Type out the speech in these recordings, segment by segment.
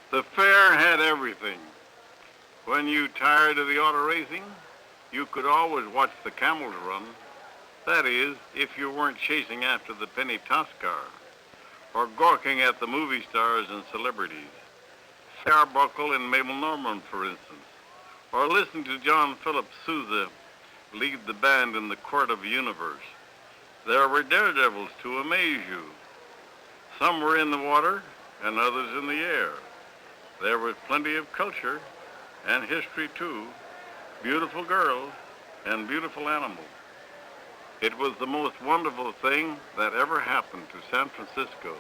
The fair had everything. When you tired of the auto racing, you could always watch the camels run. That is, if you weren't chasing after the penny toss car, or gawking at the movie stars and celebrities. Arbuckle and Mabel Normand, for instance, or listening to John Philip Sousa lead the band in the Court of the Universe. There were daredevils to amaze you. Some were in the water and others in the air. There was plenty of culture and history too, beautiful girls and beautiful animals. It was the most wonderful thing that ever happened to San Francisco.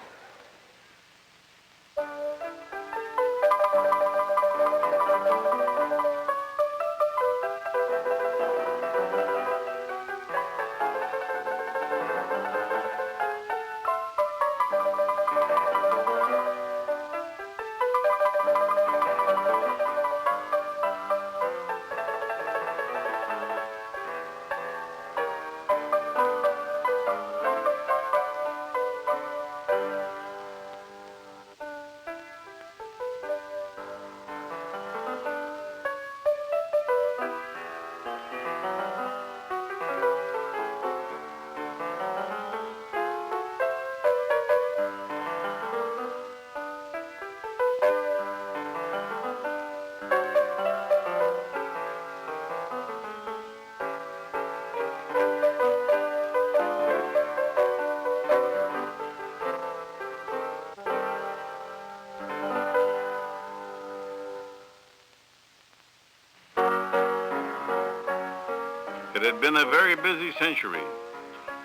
It had been a very busy century.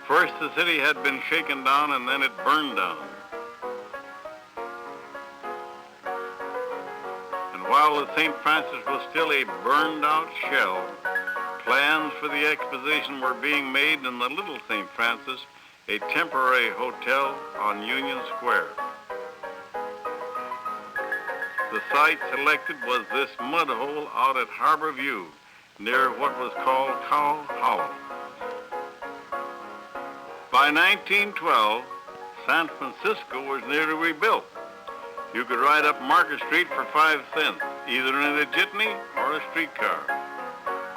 First, the city had been shaken down and then it burned down. And while the St. Francis was still a burned-out shell, plans for the exposition were being made in the Little St. Francis, a temporary hotel on Union Square. The site selected was this mud hole out at Harbor View, near what was called Cow Hollow. By 1912, San Francisco was nearly rebuilt. You could ride up Market Street for 5 cents, either in a jitney or a streetcar,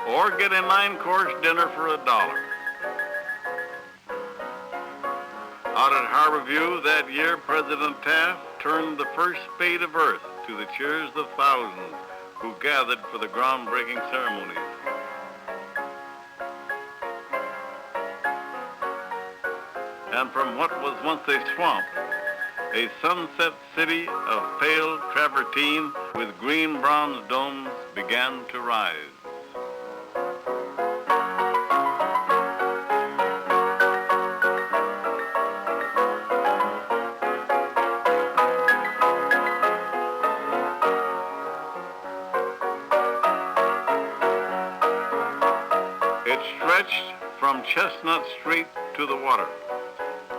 or get a 9-course dinner for $1. Out at Harbor View that year, President Taft turned the first spade of earth to the cheers of thousands who gathered for the groundbreaking ceremonies. And from what was once a swamp, a sunset city of pale travertine with green bronze domes began to rise. It stretched from Chestnut Street to the water,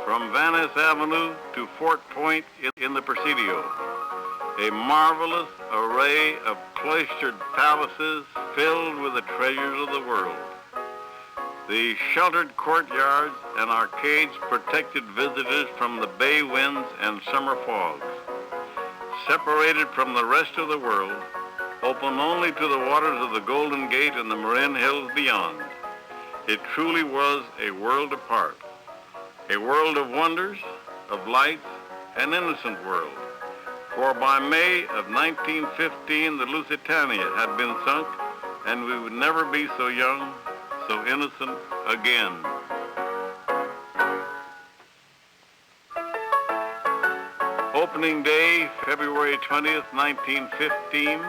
from Venice Avenue to Fort Point in the Presidio, a marvelous array of cloistered palaces filled with the treasures of the world. The sheltered courtyards and arcades protected visitors from the bay winds and summer fogs. Separated from the rest of the world, open only to the waters of the Golden Gate and the Marin Hills beyond. It truly was a world apart. A world of wonders, of lights, an innocent world. For by May of 1915, the Lusitania had been sunk, and we would never be so young, so innocent again. Opening day, February 20th, 1915,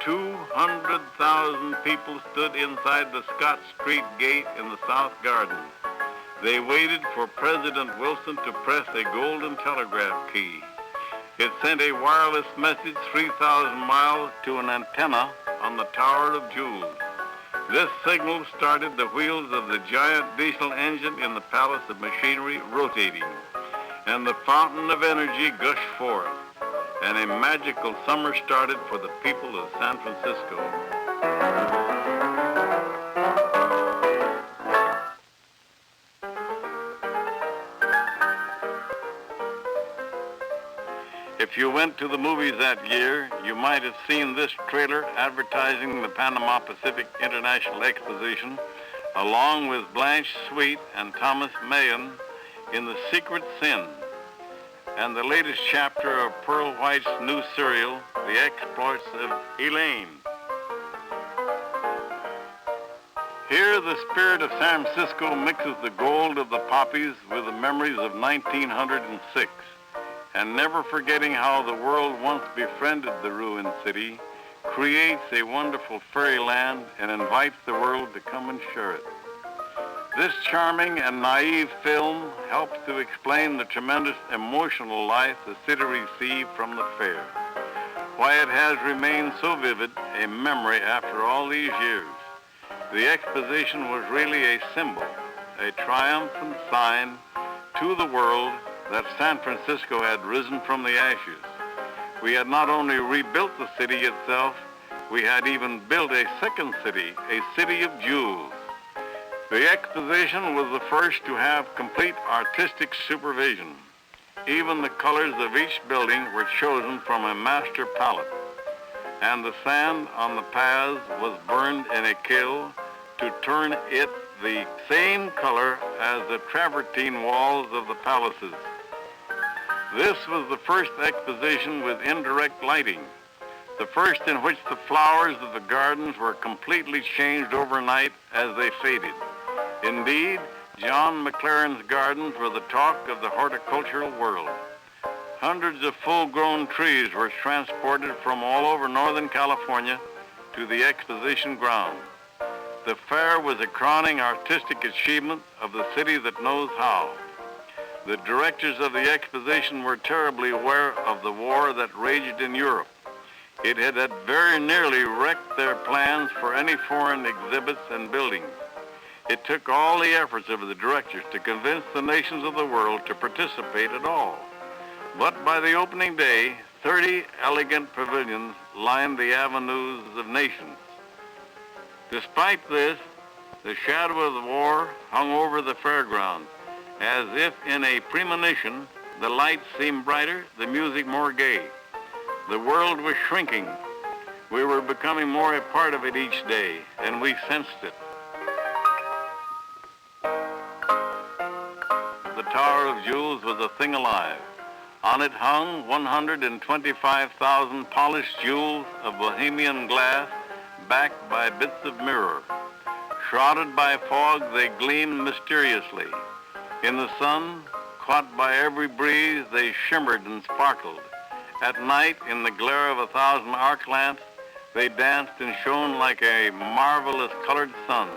200,000 people stood inside the Scott Street Gate in the South Garden. They waited for President Wilson to press a golden telegraph key. It sent a wireless message 3,000 miles to an antenna on the Tower of Jewels. This signal started the wheels of the giant diesel engine in the Palace of Machinery rotating, and the fountain of energy gushed forth, and a magical summer started for the people of San Francisco. If you went to the movies that year, you might have seen this trailer advertising the Panama Pacific International Exposition, along with Blanche Sweet and Thomas Mahan in The Secret Sin, and the latest chapter of Pearl White's new serial, The Exploits of Elaine. Here, the spirit of San Francisco mixes the gold of the poppies with the memories of 1906, and never forgetting how the world once befriended the ruined city, creates a wonderful fairyland and invites the world to come and share it. This charming and naive film helps to explain the tremendous emotional life the city received from the fair, why it has remained so vivid a memory after all these years. The exposition was really a symbol, a triumphant sign to the world that San Francisco had risen from the ashes. We had not only rebuilt the city itself, we had even built a second city, a city of jewels. The exposition was the first to have complete artistic supervision. Even the colors of each building were chosen from a master palette, and the sand on the paths was burned in a kiln to turn it the same color as the travertine walls of the palaces. This was the first exposition with indirect lighting, the first in which the flowers of the gardens were completely changed overnight as they faded. Indeed, John McLaren's gardens were the talk of the horticultural world. Hundreds of full-grown trees were transported from all over Northern California to the exposition ground. The fair was a crowning artistic achievement of the city that knows how. The directors of the exposition were terribly aware of the war that raged in Europe. It had very nearly wrecked their plans for any foreign exhibits and buildings. It took all the efforts of the directors to convince the nations of the world to participate at all. But by the opening day, 30 elegant pavilions lined the avenues of nations. Despite this, the shadow of the war hung over the fairgrounds. As if in a premonition, the lights seemed brighter, the music more gay. The world was shrinking. We were becoming more a part of it each day, and we sensed it. The Tower of Jewels was a thing alive. On it hung 125,000 polished jewels of Bohemian glass, backed by bits of mirror. Shrouded by fog, they gleamed mysteriously. In the sun, caught by every breeze, they shimmered and sparkled. At night, in the glare of 1,000 arc lamps, they danced and shone like a marvelous colored sun.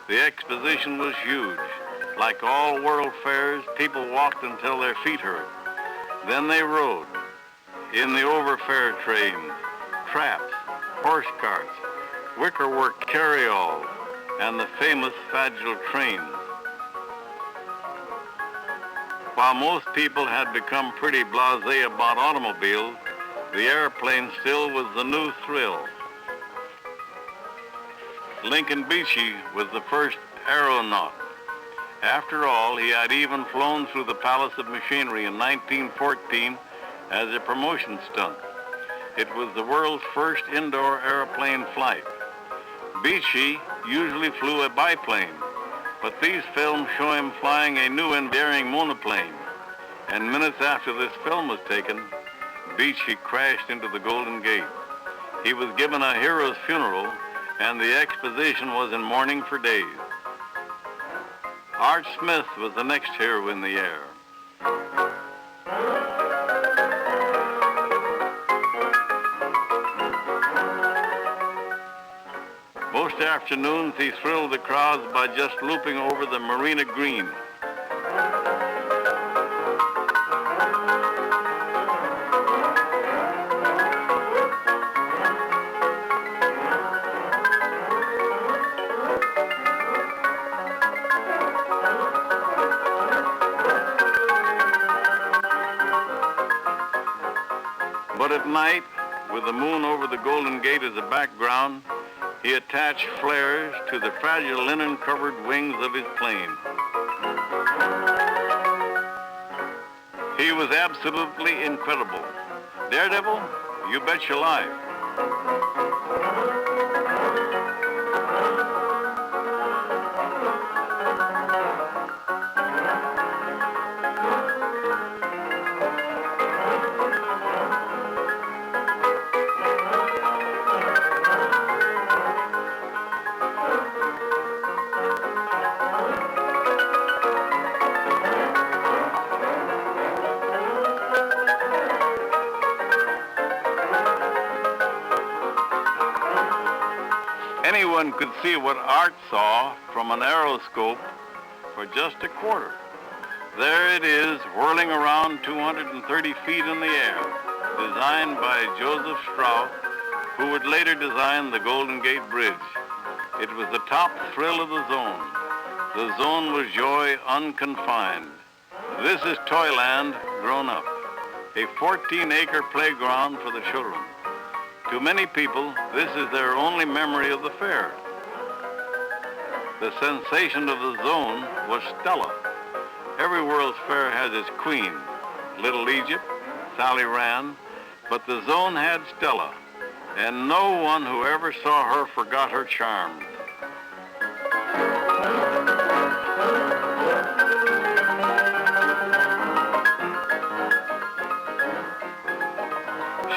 The exposition was huge. Like all world fairs, people walked until their feet hurt. Then they rode in the overfair trains, traps, horse carts, wickerwork carryalls, and the famous Fagel trains. While most people had become pretty blasé about automobiles, the airplane still was the new thrill. Lincoln Beachey was the first aeronaut. After all, he had even flown through the Palace of Machinery in 1914 as a promotion stunt. It was the world's first indoor airplane flight. Beachey usually flew a biplane, but these films show him flying a new and daring monoplane. And minutes after this film was taken, Beachey crashed into the Golden Gate. He was given a hero's funeral, and the exposition was in mourning for days. Art Smith was the next hero in the air. Most afternoons, he thrilled the crowds by just looping over the Marina Green. But at night, with the moon over the Golden Gate as a background, he attached flares to the fragile linen-covered wings of his plane. was absolutely incredible. Daredevil, you bet your life. Anyone could see what Art saw from an aeroscope for just a quarter. There it is, whirling around 230 feet in the air, designed by Joseph Strauss, who would later design the Golden Gate Bridge. It was the top thrill of the zone. The zone was joy unconfined. This is Toyland grown up, a 14-acre playground for the children. To many people, this is their only memory of the fair. The sensation of the zone was Stella. Every World's Fair has its queen, Little Egypt, Sally Rand, but the zone had Stella, and no one who ever saw her forgot her charms.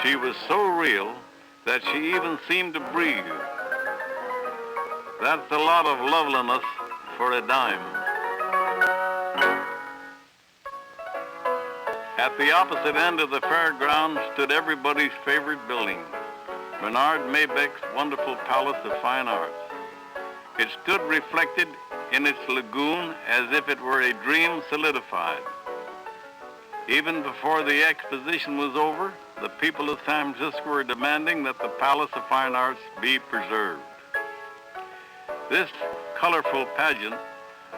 She was so real that she even seemed to breathe. That's a lot of loveliness for a dime. At the opposite end of the fairground stood everybody's favorite building, Bernard Maybeck's wonderful Palace of Fine Arts. It stood reflected in its lagoon as if it were a dream solidified. Even before the exposition was over, the people of San Francisco were demanding that the Palace of Fine Arts be preserved. This colorful pageant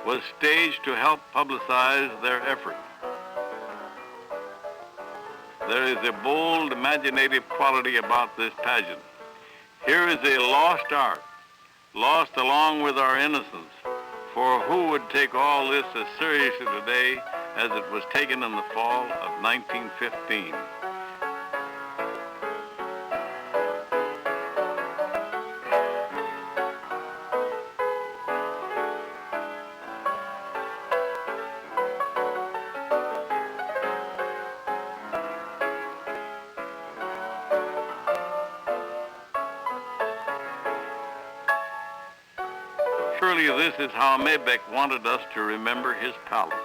was staged to help publicize their effort. There is a bold, imaginative quality about this pageant. Here is a lost art, lost along with our innocence, for who would take all this as seriously today as it was taken in the fall of 1915? Surely this is how Maybeck wanted us to remember his palace.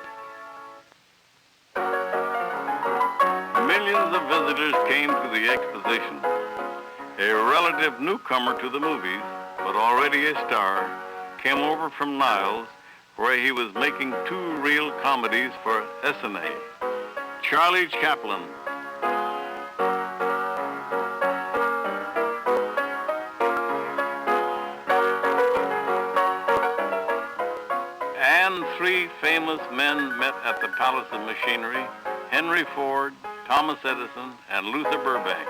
Millions of visitors came to the exposition. A relative newcomer to the movies, but already a star, came over from Niles, where he was making 2 reel comedies for SNA. Charlie Chaplin. And 3 famous men met at the Palace of Machinery: Henry Ford, Thomas Edison, and Luther Burbank.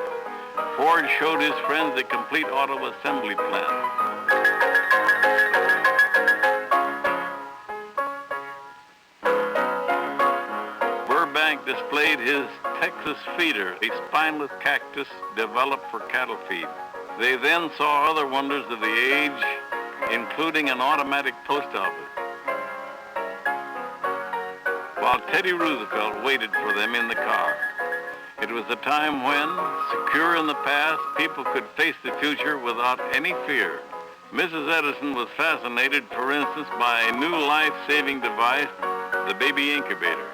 Ford showed his friends a complete auto assembly plant. Burbank displayed his Texas feeder, a spineless cactus developed for cattle feed. They then saw other wonders of the age, including an automatic post office, while Teddy Roosevelt waited for them in the car. It was a time when, secure in the past, people could face the future without any fear. Mrs. Edison was fascinated, for instance, by a new life-saving device, the baby incubator.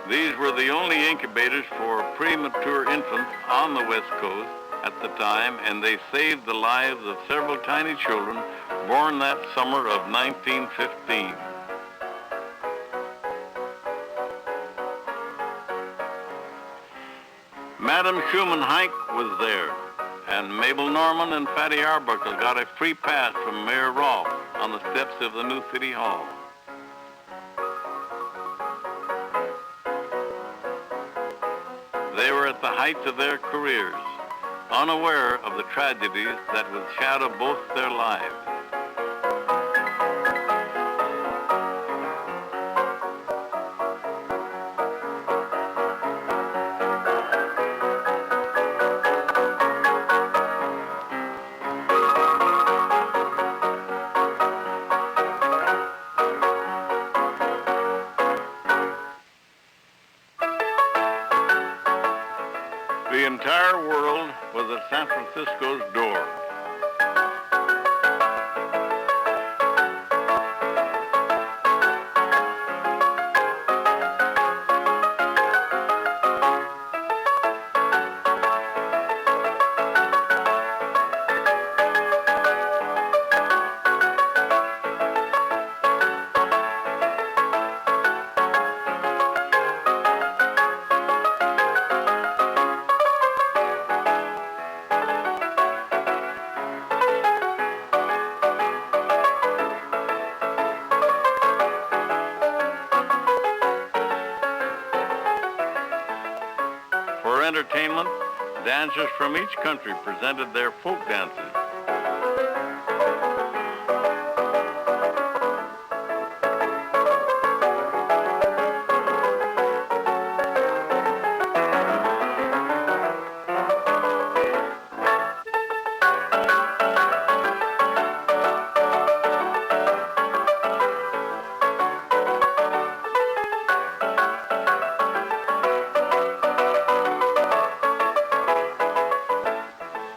These were the only incubators for premature infants on the West Coast at the time, and they saved the lives of several tiny children born that summer of 1915. Madam Schumann Heink was there, and Mabel Norman and Fatty Arbuckle got a free pass from Mayor Rolfe on the steps of the new City Hall. They were at the heights of their careers, unaware of the tragedies that would shadow both their lives. Francisco's door. For entertainment, dancers from each country presented their folk dances.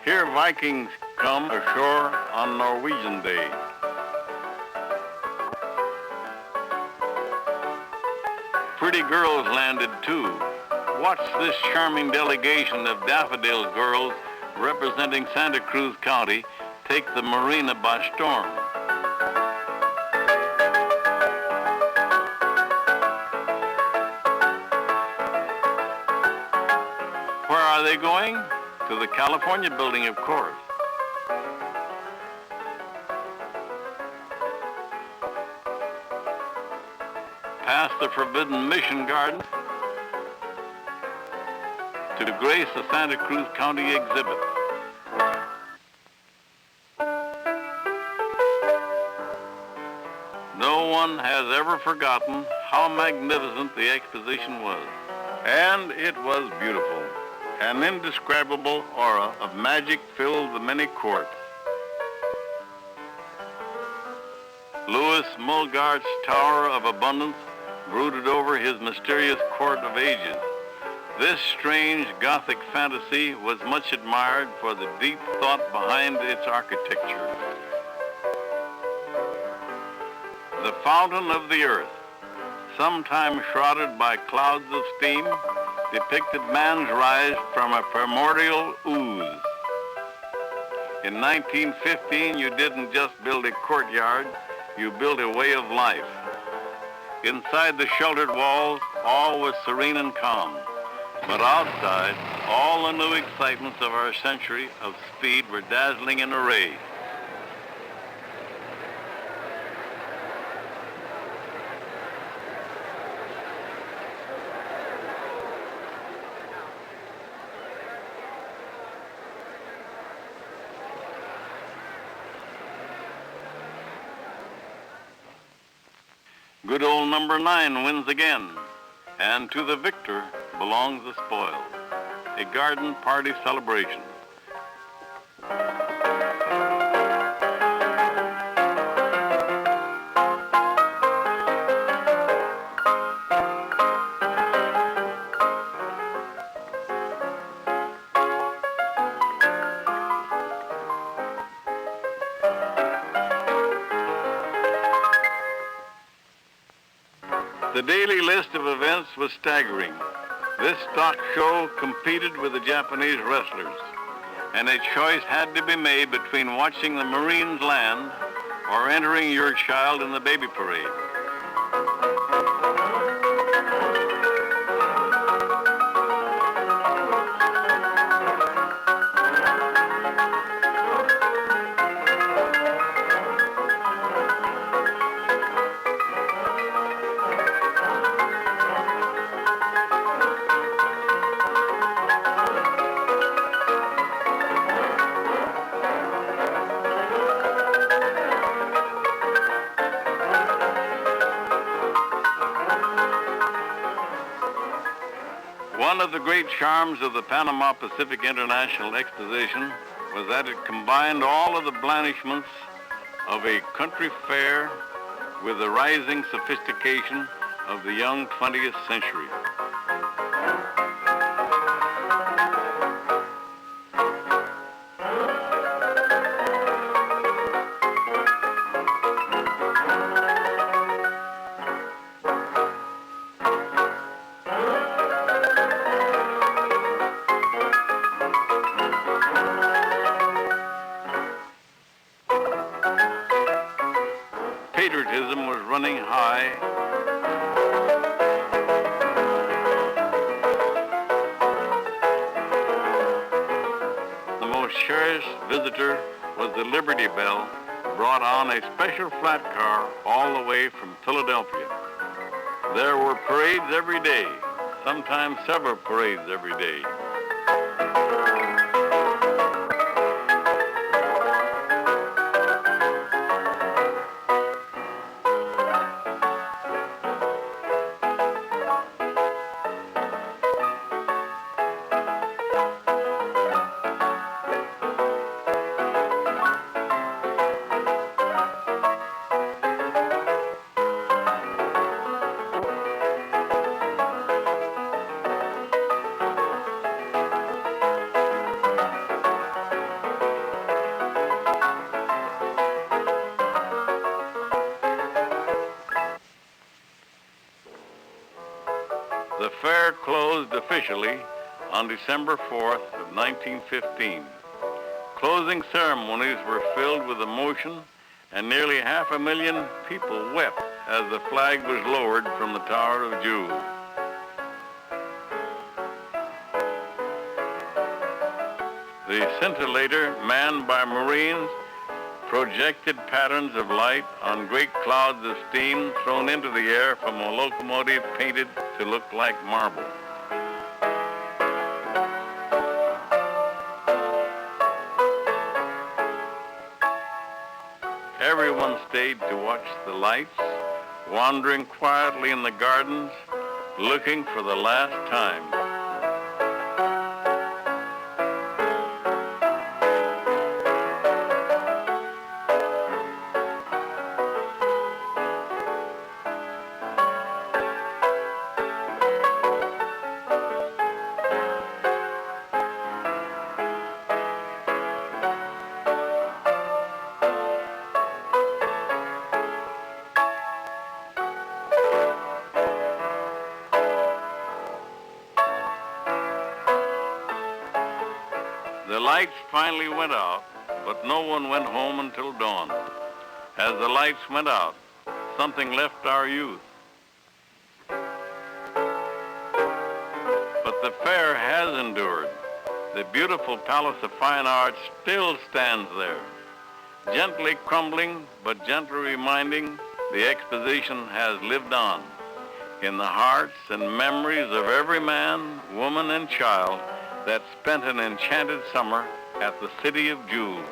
Here Vikings come ashore on Norwegian Day. Pretty girls landed too. Watch this charming delegation of daffodil girls representing Santa Cruz County take the marina by storm. Where are they going? To the California building, of course. Past the Forbidden Mission Garden to grace the Santa Cruz County exhibit. No one has ever forgotten how magnificent the exposition was. And it was beautiful. An indescribable aura of magic filled the many courts. Louis Mulgart's Tower of Abundance brooded over his mysterious court of ages. This strange Gothic fantasy was much admired for the deep thought behind its architecture. The Fountain of the Earth, sometimes shrouded by clouds of steam, depicted man's rise from a primordial ooze. In 1915, you didn't just build a courtyard, you built a way of life. Inside the sheltered walls, all was serene and calm. But outside, all the new excitements of our century of speed were dazzling in array. Good old number 9 wins again, and to the victor belongs the spoil, a garden party celebration. The daily list of events was staggering. This stock show competed with the Japanese wrestlers, and a choice had to be made between watching the Marines land or entering your child in the baby parade. One of the great charms of the Panama Pacific International Exposition was that it combined all of the blandishments of a country fair with the rising sophistication of the young 20th century. patriotism was running high. The most cherished visitor was the Liberty Bell, brought on a special flat car all the way from Philadelphia. There were parades every day, sometimes several parades every day. The fair closed officially on December 4th of 1915. Closing ceremonies were filled with emotion, and nearly 500,000 people wept as the flag was lowered from the Tower of Jewel. The scintillator, manned by Marines, projected patterns of light on great clouds of steam thrown into the air from a locomotive painted to look like marble. Everyone stayed to watch the lights, wandering quietly in the gardens, looking for the last time. The lights finally went out, but no one went home until dawn. As the lights went out, something left our youth. But the fair has endured. The beautiful Palace of Fine Arts still stands there, gently crumbling but gently reminding the exposition has lived on in the hearts and memories of every man, woman, and child that spent an enchanted summer at the City of Jewel.